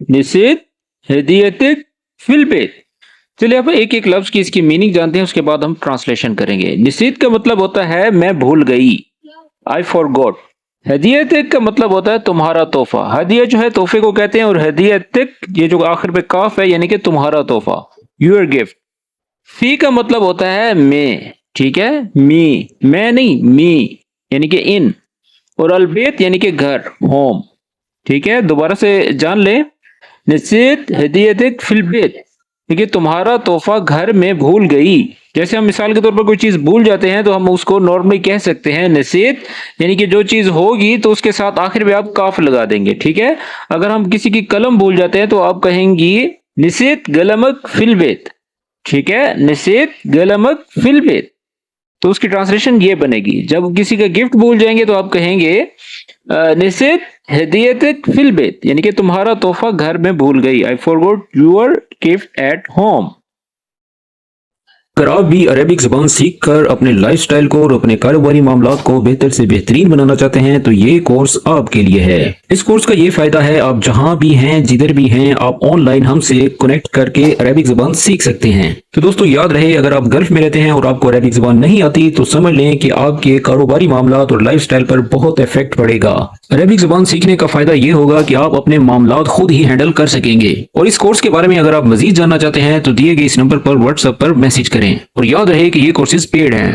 नसीत हदीयतक fill बेत। चलिए आप एक एक लफ्ज की इसकी मीनिंग जानते हैं, उसके बाद हम ट्रांसलेशन करेंगे। नसीत का मतलब होता है मैं भूल गई, आई फॉरगॉट। हदीयतक का मतलब होता है तुम्हारा तोहफा। हदिया जो है तोहफे को कहते हैं, और हदीयतक ये जो आखिर पे काफ है यानी कि तुम्हारा तोहफा, योर गिफ्ट। फी का मतलब होता है मैं, ठीक है, मी, मैं नहीं, मी यानी कि इन, और अलबेत यानी कि घर, होम। ठीक है, दोबारा से जान ले। नसीत हदीयतक फिल बेत, ठीक है, तुम्हारा तोहफा घर में भूल गई। जैसे हम मिसाल के तौर पर कोई चीज भूल जाते हैं तो हम उसको नॉर्मली कह सकते हैं नसीत, यानी कि जो चीज होगी तो उसके साथ आखिर में आप काफ लगा देंगे। ठीक है, अगर हम किसी की कलम भूल जाते हैं तो आप कहेंगी नसीत गलमक फिल बेत। ठीक है, नसीत गलमक फिल बेत, तो उसकी ट्रांसलेशन ये बनेगी। जब किसी का गिफ्ट भूल जाएंगे तो आप कहेंगे नसीत हदीयतक फिल बेत, यानी कि तुम्हारा तोहफा घर में भूल गई, I forgot your gift at home. अगर आप भी अरेबिक ज़बान सीखकर अपने लाइफस्टाइल को और अपने कारोबारी मामलात को बेहतर से बेहतरीन बनाना चाहते हैं तो ये कोर्स आपके लिए है। इस कोर्स का ये फायदा है, आप जहां भी हैं, जिधर भी हैं, आप ऑनलाइन हमसे कनेक्ट करके अरेबिक ज़बान सीख सकते हैं। तो दोस्तों याद रहे, अगर आप गल्फ में रहते हैं और आपको अरेबिक ज़बान नहीं आती तो समझ लें कि आपके कारोबारी मामलात और लाइफस्टाइल पर बहुत इफेक्ट पड़ेगा। अरेबिक ज़बान सीखने का फायदा ये होगा कि आप अपने मामलात खुद ही हैंडल कर सकेंगे। और इस कोर्स के बारे में अगर आप मजीद जानना चाहते हैं तो दिए गए इस नंबर पर व्हाट्सएप पर मैसेज करें। और याद रहे कि ये कोर्सेज पेड हैं।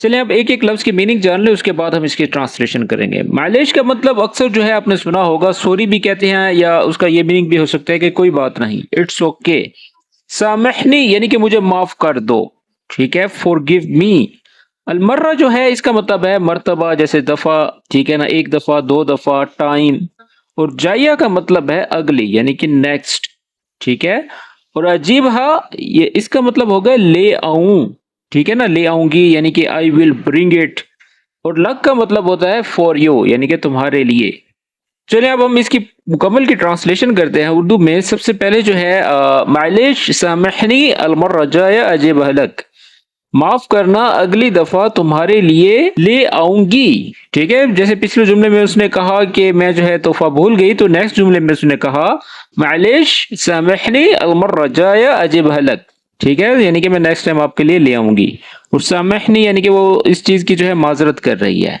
चलिए अब एक एक लफ्ज की मीनिंग जान ले, उसके बाद हम इसकी ट्रांसलेशन करेंगे। मालिश का मतलब अक्सर जो है आपने सुना होगा, सॉरी भी कहते हैं, या उसका ये मीनिंग भी हो सकता है कि कोई बात नहीं, इट्स ओके। सामहनी यानी कि मुझे माफ कर दो, ठीक है, फॉरगिव मी। अलमर्रा जो है इसका मतलब है मर्तबा, जैसे दफा, ठीक है ना, एक दफा, दो दफा, टाइम। और जाया का मतलब है अगली, यानी कि नेक्स्ट, ठीक है। और अजीब हा, ये इसका मतलब होगा ले आऊं, ठीक है ना, ले आऊंगी यानी कि आई विल ब्रिंग इट। और लक का मतलब होता है फॉर यू, यानी कि तुम्हारे लिए। चलिए अब हम इसकी मुकम्मल की ट्रांसलेशन करते हैं उर्दू में। सबसे पहले जो है मालिश सामहनी अलमर्रा जाया अजीब लक, माफ करना अगली दफा तुम्हारे लिए ले आऊंगी। ठीक है, जैसे पिछले जुमले में उसने कहा कि मैं जो है तोहफा भूल गई, तो नेक्स्ट जुमले में उसने कहा मालिश सामहनी अलमर्रा जाया अजीब लक, ठीक है, यानी कि मैं नेक्स्ट टाइम आपके लिए ले आऊंगी। और सामहनी यानी कि वो इस चीज की जो है माजरत कर रही है।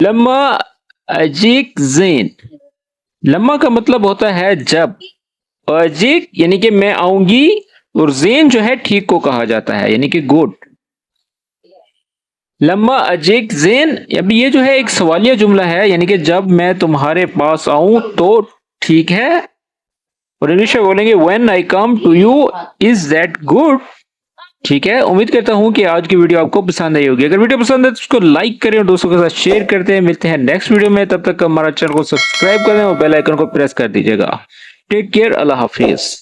लम्मा अजीक ज़ेन, लम्मा का मतलब होता है जब, और अजीक यानी कि मैं आऊंगी, और ज़ेन जो है ठीक को कहा जाता है, यानी कि गुड। लम्मा अजीक ज़ेन, अब ये जो है एक सवालिया जुमला है, यानी कि जब मैं तुम्हारे पास आऊं तो ठीक है। और इंग्लिश में बोलेंगे when I come to you is that good. ठीक है, उम्मीद करता हूं कि आज की वीडियो आपको पसंद आई होगी। अगर वीडियो पसंद है तो उसको लाइक करें और दोस्तों के साथ शेयर करते हैं। मिलते हैं नेक्स्ट वीडियो में, तब तक हमारा चैनल को सब्सक्राइब करें और बेल आइकन को प्रेस कर दीजिएगा। टेक केयर, अल्लाह हाफिज।